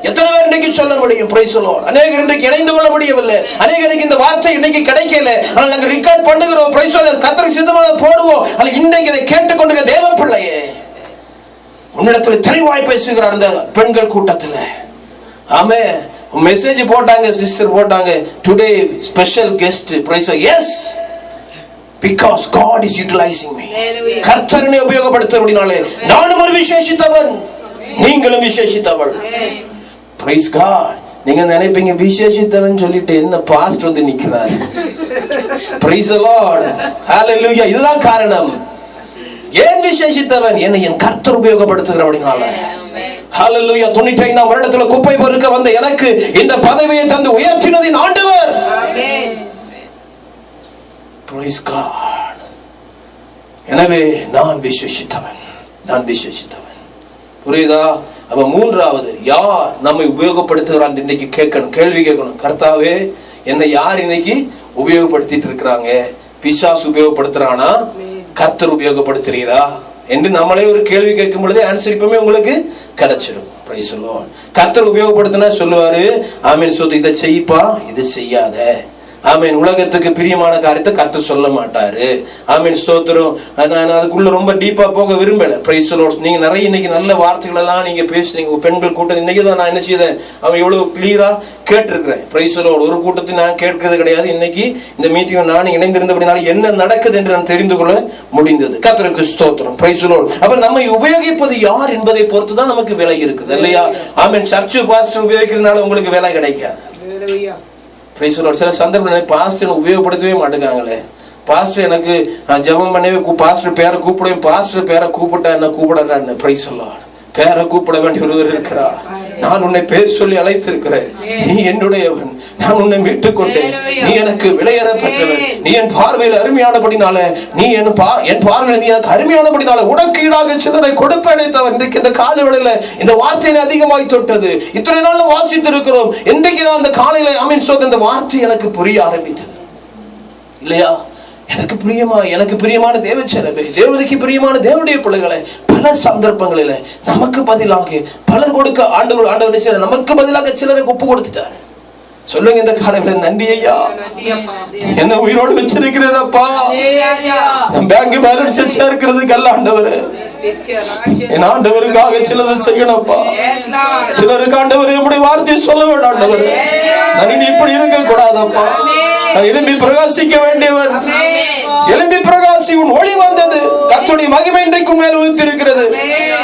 எத்தனை பேர் இன்னைக்கு சொல்ல முடியும்? Price the Lord. அநேகர் இன்றைக்கு இணைந்து கொள்ள முடியவில்லை, அநேகருக்கு இந்த வார்த்தை இன்னைக்கு கிடைக்கல. ஆனால் நாங்கள் ரெக்கார்ட் பண்ணுகிறோம், பிரைஸ் தி லார்ட், கர்த்தருக்கு சித்தமாக போடுவோம். ஆனால் இன்றைக்கு இதை கேட்டுக்கொண்டிருக்க தேவ பிள்ளையே, உன்னிடத்தில் தெளிவாய் பேசுகிறார் அந்த பெண்கள் கூட்டத்தில். ஆமே, மெசேஜ் போட்டாங்க, சிஸ்டர் போட்டாங்க, today special guest. Praise yes, because God is utilizing me. கர்த்தரனை உபயோகப்படுத்துறபடினாலே நானும் ஒரு விசேஷித்தவன், நீங்களும் விசேஷித்தவள். Price God. நீங்க நினைப்பீங்க விசேஷித்தவன் சொல்லிட்டு என்ன பாஸ்ட் வந்து நிக்கிறார். பிரைஸ் தி லார்ட், ஹalleluya. இதுதான் காரணம். ஏன் விசேஷித்தவன்? என்னை என் கர்த்தர் உபயோகப்படுத்துகிறபடினால. ஹalleluya. 95ஆம் வருடத்துல குப்பை பொறுக்க வந்த எனக்கு இந்த பதவியை தந்து உயர்த்தினதின் ஆண்டவர். Praise God. எனவே நான் விசேஷித்தவன், நான் விசேஷித்தவன். புரியுதா? அப்ப மூன்றாவது, யார் நம்மை உபயோகப்படுத்துகிறான் இன்னைக்கு கேட்கணும், கேள்வி கேட்கணும். கர்த்தாவே, என்னை யார் இன்னைக்கு உபயோகப்படுத்திட்டு இருக்கிறாங்க? பிசாசு உபயோகப்படுத்துறானா, கர்த்தர் உபயோகப்படுத்துறீரா என்று நம்மளே ஒரு கேள்வி கேட்கும் பொழுதே ஆன்சர் இப்பவுமே உங்களுக்கு கிடைச்சிடும். Price the Lord. கர்த்தர் உபயோகப்படுத்தினா சொல்லுவாரு, ஆமென் சொத்து, இதை செய்ப்பா, இதை செய்யாத. ஆமென். உலகத்துக்கு பிரியமான காரியத்தை கர்த்தர் சொல்ல மாட்டாரு. ஆமென் ஸ்தோத்திரம். நான் அதுக்குள்ள ரொம்ப டீப்பா போக விரும்பல. Price the Lord. நீங்க நிறைய இன்னைக்கு நல்ல வார்த்தைகள் எல்லாம் நீங்க பேசுறீங்க. பெண்கள் கூட்டம் இன்னைக்கு தான் நான் என்ன செய்தேன், அவன் எவ்வளவு கிளியரா கேட்டிருக்கிறேன். Price the Lord. ஒரு கூட்டத்தை நான் கேட்கிறது கிடையாது. இன்னைக்கு இந்த மீட்டிங் நான் இணைந்திருந்தபடினால என்ன நடக்குது என்று நான் தெரிந்து கொள்ள முடிந்தது. கர்த்தருக்கு ஸ்தோத்திரம். Price the Lord. அப்ப நம்மை உபயோகிப்பது யார் என்பதை பொறுத்து தான் நமக்கு விலை இருக்குது இல்லையா? ஆமென். சர்ச் பாஸ்டர் உபயோகிக்கிறதுனால உங்களுக்கு விலை கிடைக்காது. சில சந்தர்ப்பம் பாஸ்டர் உபயோகப்படுத்தவே மாட்டேங்காங்களே. பாஸ்டர் எனக்கு ஜெபம் பண்ணவே பாஸ்டர் பேரை கூப்பிடுவேன், பாஸ்டர் பேரை கூப்பிட்டா என்ன கூப்பிடான்னு. Price the Lord. பேரை கூப்பிட வேண்டிய ஒருவர் இருக்கிறார். நான் உன்னை பேர் சொல்லி அழைத்திருக்கிறேன், நீ என்னுடையவன், நான் உன்னை மீட்டுக் கொண்டேன், நீ எனக்கு விலையேறப்பட்டவன், நீ என் பார்வையில் அருமையானபடினால, நீ என் பார்வையில் நீ எனக்கு அருமையானபடினால உனக்கு ஈடாக சிலரை கொடுப்படைத்தவன். இன்றைக்கு இந்த காலையில இந்த வார்த்தையை அதிகமாய் தொட்டது. இத்தனை நாள் வாசித்து இருக்கிறோம். இன்றைக்கு தான் அந்த காலையில ஆமென் சொல்ற இந்த வார்த்தை எனக்கு புரிய ஆரம்பித்தது இல்லையா? எனக்கு பிரியமான தேவச்சனமே, தேவதைக்கு பிரியமான தேவனுடைய பிள்ளைகளை, பல சந்தர்ப்பங்களில நமக்கு பதிலாக பலர் கொடுக்க ஆண்டவர் நமக்கு பதிலாக சிலரை ஒப்பு கொடுத்துட்டார். சொல்லுங்க இந்த காலையில, நன்றி ஐயா, என்ன உயிரோடு வச்சிருக்கிறப்பா. பேங்க் பேலன்ஸ் இருக்கிறதுக்கு அல்ல ஆண்டவர், என் ஆண்டவருக்காக சிலதை செய்யணும்ப்பா. சிலருக்கு ஆண்டவர் எப்படி வார்த்தை சொல்ல வேண்டாம் ஆண்டவர். நான் இனி இப்படி இருக்க கூடாதப்பா. நான் எழும்பி பிரகாசிக்க வேண்டியவன். எழும்பி பிரகாசி, உன் ஒளி வந்தது, கர்த்தருடைய மகிமை இன்றைக்கும் மேல் ஊத்திருக்கிறது.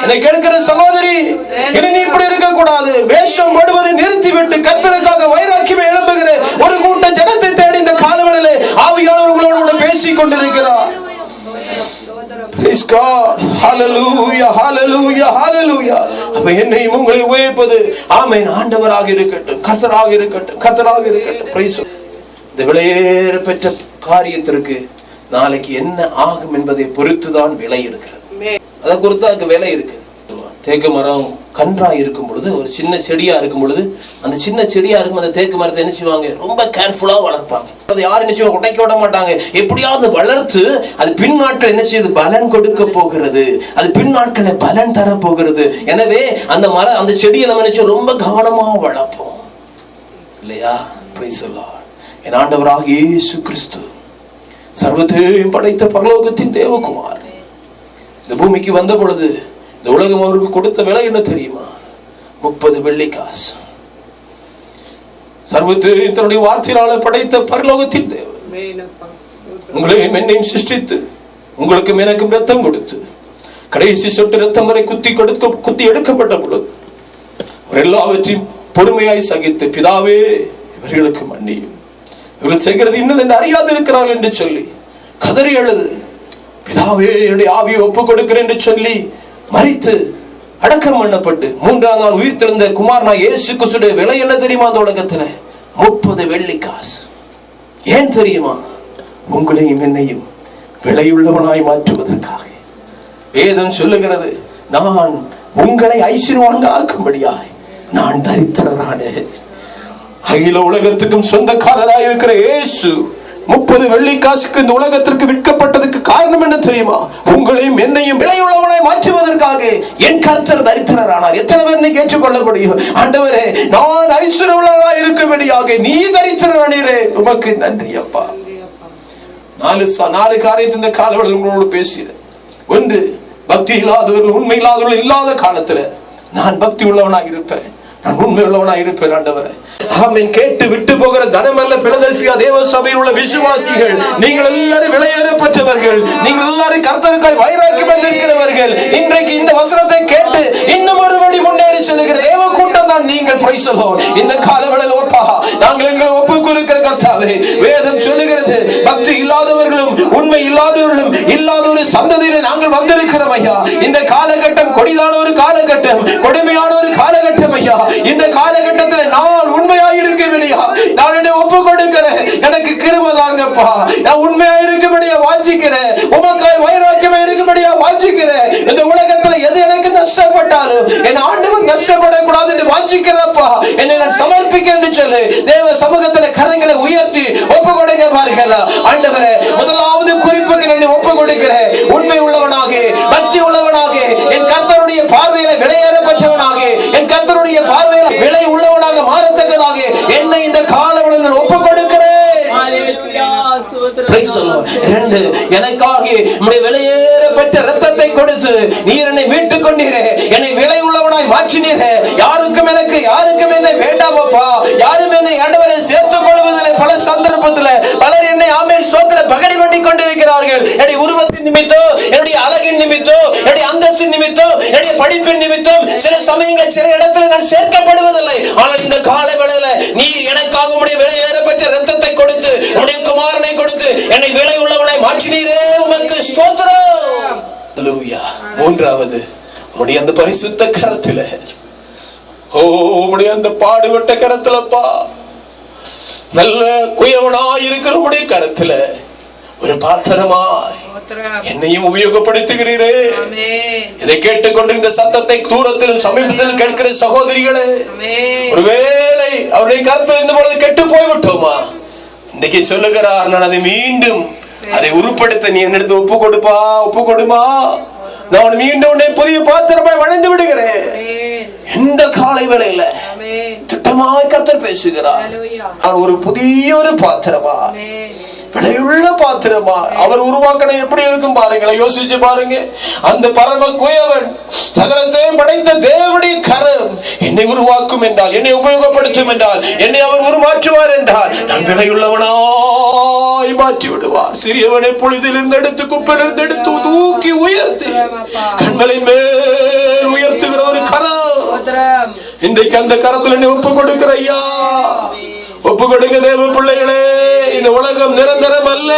என்னை கேட்கிற சகோதரி, இனி நீ இப்படி இருக்க கூடாது. வேஷம் போடுவதை நிறுத்திவிட்டு கர்த்தருக்காக வைராக்கியமே எழும்புகிற ஒரு கூட்ட ஜனத்தை தேடி இந்த காலவெளியிலே ஆவியானவர் உங்களோடு பேசிக் கொண்டிருக்கிறார். Praise God. Hallelujah, hallelujah, hallelujah. அப்ப என்னையும் உங்களை உயர்ப்பது ஆமென் ஆண்டவராக இருக்கட்டும், கர்த்தராக இருக்கட்டும், கர்த்தராக இருக்கட்டும். Praise. இந்த விலையேற பெற்ற காரியத்திற்கு நாளைக்கு என்ன ஆகும் என்பதை பொறுத்துதான் விலை இருக்கிறது. அதை பொறுத்து அதுக்கு விலை இருக்கு. தேக்கு மரம் கன்றா இருக்கும் பொழுது, ஒரு சின்ன செடியா இருக்கும் பொழுது, அந்த சின்ன செடியா இருக்கும் அந்த தேக்கு மரத்தை என்ன செய்வாங்க, ரொம்ப கேர்ஃபுல்லா வளர்ப்பாங்க. அதை யாரும் என்ன செய்வாங்க, உடைக்க விட மாட்டாங்க. எப்படியாவது வளர்த்து அது பின் நாட்கள் என்ன செய்யுது, பலன் கொடுக்க போகிறது. அது பின் நாட்களை பலன் தர போகிறது. எனவே அந்த மரம் அந்த செடியை நம்ம என்ன செய்வோம், ரொம்ப கவனமா வளர்ப்போம் இல்லையா? Price the Lord. என் ஆண்டவராக இயேசு கிறிஸ்து சர்வத்தையும் படைத்த பரலோகத்தின் தேவகுமார் இந்த பூமிக்கு வந்த பொழுது இந்த உலகம் அவருக்கு கொடுத்த விலை என்ன தெரியுமா? 30 வெள்ளி காசு. சர்வத்தையும் தன்னுடைய வார்த்தையால படைத்த பரலோகத்தின் தேவன் உங்களையும் என்னையும் சிருஷ்டித்து உங்களுக்கும் எனக்கும் ரத்தம் கொடுத்து கடைசி சொட்டு ரத்தம் வரை குத்தி எடுக்கப்பட்ட பொழுது அவர் எல்லாவற்றையும் பொறுமையாய் சகித்து, பிதாவே இவர்களுக்கு மன்னியும், இவர்கள் செய்கிறது இன்னது அறியாது இருக்கிறார்கள் என்று சொல்லி கதறி அழுது, பிதாவே என்னுடைய ஆவியை ஒப்புக் கொடுக்கிறேன் என்று சொல்லி மரித்து அடக்கம் பண்ணப்பட்டு 3ஆம் நாள் உயிர் தெழுந்த குமாரனா இயேசு கிறிஸ்துவின் விலை என்ன தெரியுமா? அந்த உலகத்துல 30 வெள்ளி காசு. ஏன் தெரியுமா? உங்களையும் என்னையும் விலையுள்ளவனாய் மாற்றுவதற்காக. வேதம் சொல்லுகிறது, நான் உங்களை ஐஸ்வர்யவான்கள் ஆக்கும்படியாய் நான் தரித்திரரானேன். அகில உலகத்துக்கும் சொந்தக்காரராய் இருக்கிற இயேசு 30 வெள்ளி காசுக்கு இந்த உலகத்திற்கு விற்கப்பட்டதுக்கு காரணம் என்ன தெரியுமா? உங்களையும் என்னையும் விலையுள்ளவனாய் மாற்றுவதற்காக என் கர்த்தர் தரித்திரரானார். எத்தனை பேர் இன்னைக்கு ஏற்றுக்கொள்ள முடியும்? ஆண்டவரே, நான் ஐஸ்வர்யவானாய் இருக்கும்படியாக நீ தரித்திரரானீரே, உமக்கு நன்றி அப்பா. 4 காரியத்தை இந்த காலவெளியில் உங்களோடு பேசுகிறேன். ஒன்று, பக்தி இல்லாதவர்கள், உண்மை இல்லாதவர்கள் இல்லாத காலத்துல நான் பக்தி உள்ளவனாக இருப்பேன், நான் உண்மை உள்ளவனா இருப்பேன். ஆண்டவரே, ஆமென். கேட்டு விட்டு போகிற தனமல்ல பிலதெல்பியா தேவ சபையில் உள்ள விசுவாசிகள், நீங்கள் எல்லாரும் விலையேறப்பட்டவர்கள், நீங்கள் எல்லாரும் கர்த்தருக்காய் வைராக்கியம் இருக்கிறவர்கள். இன்றைக்கு இந்த வசனத்தை கேட்டு இன்னும் ஒருபடி முன்னேறி செல்கிற தேவ கூட்டம் தான் நீங்கள். Price the Lord. இந்த காலவெளியில் ஒப்பா நாங்கள் எங்களை ஒப்புக் கொடுக்கிற கர்த்தாவே, வேதம் சொல்லுகிறது, பக்தி இல்லாதவர்களும் உண்மை இல்லாதவர்களும் இல்லாத ஒரு சந்ததியில நாங்கள் வந்திருக்கிறோம் ஐயா. இந்த காலகட்டம் கொடிதான ஒரு காலகட்டம், கொடுமையான ஒரு காலகட்டம் ஐயா. இந்த காலகட்டத்தில் நான் உண்மையாக இருக்கபடியா நான் என்னை ஒப்புக் கொடுக்கிறேன். எனக்கு கிருபை தாங்கப்பா. நான் உண்மையா இருக்கபடியா வாஞ்சிக்கிறேன். உமக்காய் வைராக்கியமா இருக்கபடியா வாஞ்சிக்கிறேன். இந்த உலகத்துல எது எனக்கு நஷ்டப்பட்டாலும் என் ஆண்டவன் நஷ்டப்படக்கூடாது என்று வாஞ்சிக்கிறப்பா. என்னை நான் சமர்ப்பிக்கிறேன் என்று சொல்லு. தேவ சமூகத்துல கரங்களை உயர்த்தி ஒப்புக் கொடுங்க பாருங்கள். ஆண்டவரே, முதலாவது குறிப்புக்கு என்னை ஒப்புக் கொடுக்கிறேன். உண்மை உள்ளவனாக, பக்தி உள்ளவனாக, என் கர்த்தருடைய பார்வையில விலையேறப்பட்டவனாக, என் கர்த்தருடைய பார்வையில விலை உள்ளவனாக மாறத்தக்கதாக என்னை இந்த காலவெளியில் ஒப்புக் கொடுக்கிறேன். எனக்காக நம்முடைய விலையேறப்பட்ட ரத்தத்தை கொடுத்து நீர் என்னை மீட்டுக் கொண்டீரே, என்னை விலை உள்ளவனாய் மாற்றினீரே. யாருக்கும் எனக்கு யாருக்கும் என்னை வேண்டாமப்பா. யாரும் என்னை ஆண்டவரை சேர்த்துக் கொள்வதில்லை. பல சந்தர்ப்பத்தில் பலர் என்னை ஆமென் ஸ்தோத்திர பகடி பண்ணி கொண்டிருக்கிறார்கள். என்னுடைய உருவத்தின் நிமித்தம், என்னுடைய அழகின் நிமித்தம், என்னுடைய அந்தஸ்தின் நிமித்தம், என்னுடைய படிப்பின் நிமித்தம் சில சமயங்களில் சில இடத்துல நான் சேர்க்கப்படுவதில்லை. ஆனால் இந்த கால வேளையில நீர் எனக்காக உம்முடைய விலையேறப்பட்ட ரத்தத்தை கொடுத்து உம்முடைய குமாரனை கொடுத்து என்னை விலை உள்ளவனை மாற்றினீரே, உமக்கு ஸ்தோத்திரம். ஹல்லேலூயா. மூன்றாவது, உம்முடைய அந்த பரிசுத்த கரத்தில, உம்முடைய அந்த பாடுபட்ட கரத்திலப்பா, நல்ல குயவனாய் இருக்கிற உம்முடைய கரத்தில ஒரு பாத்திரமாய் என்னையும் உபயோகப்படுத்துகிறீரே. இதை கேட்டுக்கொண்டு இந்த சத்தத்தை தூரத்திலும் சமீபத்திலும் கேட்கிற சகோதரிகளே, ஒருவேளை அவருடைய கருத்து இந்த பொழுது கெட்டு போய்விட்டோமா? இன்னைக்கு சொல்லுகிறார், நான் அதை மீண்டும் அதை உருப்படுத்த நீ என்னிடத்து ஒப்பு கொடுப்பா, ஒப்பு கொடுமா, நான் மீண்டும் உன்னை புதிய பாத்திரமாய் வளைந்து விடுகிறேன். இந்த காலை வேளையில திட்டமாய் கர்த்தர் பேசுகிறார். நான் ஒரு புதிய ஒரு பாத்திரமா, விலையுள்ள பாத்திரமா அவர் உருவாக்கணும். எப்படி இருக்கும் பாருங்களேன், யோசிச்சு பாருங்க. அந்த பரம குயவன் சகலத்தையும் படைத்த தேவனுடைய கரம் என்னை உருவாக்கும் என்றால், என்னை உபயோகப்படுத்தும் என்றால், என்னை அவர் உருமாற்றுவார் என்றால், நான் விலையுள்ளவனாய் மாற்றி விடுவார். சிறியவனை பொழுதிலிருந்து எடுத்து குப்பையிலிருந்து எடுத்து தூக்கி உயர்த்தி கண்களை மேல் உயர்த்துகிற ஒரு கரம். இன்றைக்கு அந்த கரத்தில் என்னை ஒப்பு கொடுக்கிற ஐயா, ஒப்பு கொடுங்க தேவ பிள்ளைகளே. இந்த உலகம் நிரந்தரம் அல்ல.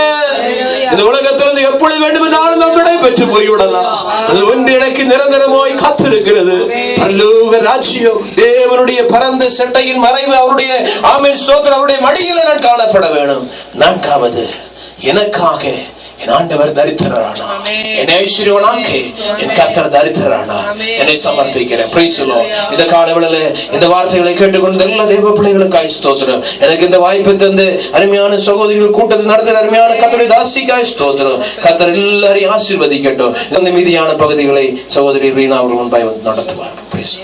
இந்த உலகத்திலிருந்து எப்பொழுது வேண்டுமென்றாலும் நாம் விடை பெற்று போய்விடலாம். அது ஒன்று எனக்கு நிரந்தரமாய் காத்திருக்கிறது. பரலோக ராஜ்யம், தேவனுடைய பரந்த சட்டையின் மறைவு அவருடைய ஆமென் ஸ்தோத்திரம் அவருடைய மடியில நான் காணப்பட வேணும். நான்காவது, எனக்காக என் ஆண்டவர் தரித்திரரானா, என் ஐஸ்வர்யவனாக என் கர்த்தர் தரித்திரரானா, என்னை சமர்ப்பிக்கிறேன். Praise the Lord. இந்த காலவெளியில இந்த வார்த்தைகளை கேட்டுக்கொண்டு எல்லா தேவ பிள்ளைகளுக்காய் ஸ்தோத்திரம். எனக்கு இந்த வாய்ப்பை தந்து அருமையான சகோதரிகள் கூட்டத்தை நடத்துகிற அருமையான கர்த்தருடைய தாசிக்காய் ஸ்தோத்திரம். கர்த்தர் எல்லாரையும் ஆசீர்வதிக்கட்டும். இந்த மீதியான பகுதிகளை சகோதரி ரீனா அவர்கள் முன்பாய் வந்து நடத்துவார். பிரைஸ்.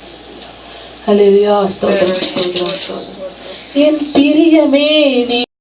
ஹல்லேலூயா. ஸ்தோத்திரம், ஸ்தோத்திரம், ஸ்தோத்திரம். என் பிரியமே நீ